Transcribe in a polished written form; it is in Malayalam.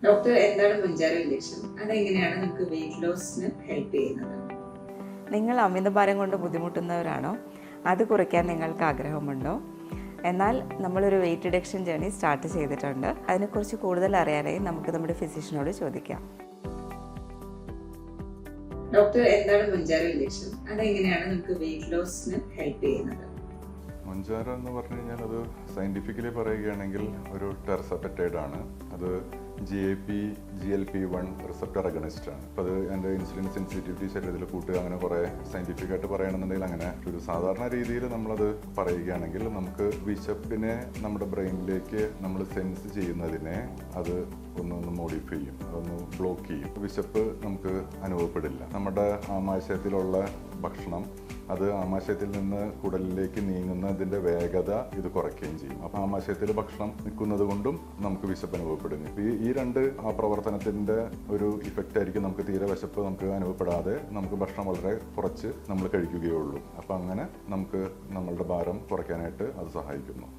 ഡോക്ടർ, എന്താണ് മൊഞ്ചാറോ ഇഞ്ചക്ഷൻ? അതെങ്ങനെയാണ് നമുക്ക് വെയിറ്റ് ലോസിന് ഹെൽപ്പ് ചെയ്യുന്നത്? നിങ്ങൾ അമിതഭാരം കൊണ്ട് ബുദ്ധിമുട്ടുന്നവരാണോ? അത് കുറയ്ക്കാൻ നിങ്ങൾക്ക് ആഗ്രഹമുണ്ടോ? എന്നാൽ നമ്മളൊരു വെയിറ്റ് റിഡക്ഷൻ ജേർണി സ്റ്റാർട്ട് ചെയ്തിട്ടുണ്ട്. അതിനെക്കുറിച്ച് കൂടുതൽ അറിയാനായി നമുക്ക് നമ്മുടെ ഫിസിഷ്യനോട് ചോദിക്കാം. ഡോക്ടർ, എന്താണ് മൊഞ്ചാറോ ഇഞ്ചക്ഷൻ? അതെങ്ങനെയാണ് നമുക്ക് വെയിറ്റ് ലോസിന് ഹെൽപ്പ് ചെയ്യുന്നത്? മൊഞ്ചാറോ എന്ന് പറഞ്ഞു കഴിഞ്ഞാൽ അത് സയൻറ്റിഫിക്കലി പറയുകയാണെങ്കിൽ ഒരു ടെർസപെറ്റൈഡ് ആണ്. അത് GLP-1 റിസപ്റ്റർ അഗണിസ്റ്റ് ആണ്. അപ്പോൾ അത് എൻ്റെ ഇൻസുലിൻ സെൻസിറ്റിവിറ്റി ശരീരത്തിൽ കൂട്ടുക, അങ്ങനെ കുറേ സയൻറ്റിഫിക് ആയിട്ട് പറയണമെന്നുണ്ടെങ്കിൽ അങ്ങനെ ഒരു സാധാരണ രീതിയിൽ നമ്മളത് പറയുകയാണെങ്കിൽ നമുക്ക് വിശപ്പിനെ നമ്മുടെ ബ്രെയിനിലേക്ക് നമ്മൾ സെൻസ് ചെയ്യുന്നതിനെ അത് ഒന്ന് മോഡിഫൈ ചെയ്യും, അതൊന്ന് ബ്ലോക്ക് ചെയ്യും. വിശപ്പ് നമുക്ക് അനുഭവപ്പെടില്ല. നമ്മുടെ ആമാശയത്തിലുള്ള ഭക്ഷണം അത് ആമാശയത്തിൽ നിന്ന് കുടലിലേക്ക് നീങ്ങുന്നതിൻ്റെ വേഗത ഇത് കുറയ്ക്കുകയും ചെയ്യും. അപ്പോൾ ആമാശയത്തിൽ ഭക്ഷണം നിൽക്കുന്നത് കൊണ്ടും നമുക്ക് വിശപ്പ് അനുഭവപ്പെടുന്നു. ഈ രണ്ട് പ്രവർത്തനത്തിൻ്റെ ഒരു ഇഫക്റ്റ് ആയിരിക്കും നമുക്ക് തീരെ വിശപ്പ് നമുക്ക് അനുഭവപ്പെടാതെ നമുക്ക് ഭക്ഷണം വളരെ കുറച്ച് നമ്മൾ കഴിക്കുകയുള്ളൂ. അപ്പോൾ അങ്ങനെ നമുക്ക് നമ്മളുടെ ഭാരം കുറയ്ക്കാനായിട്ട് അത് സഹായിക്കുന്നു.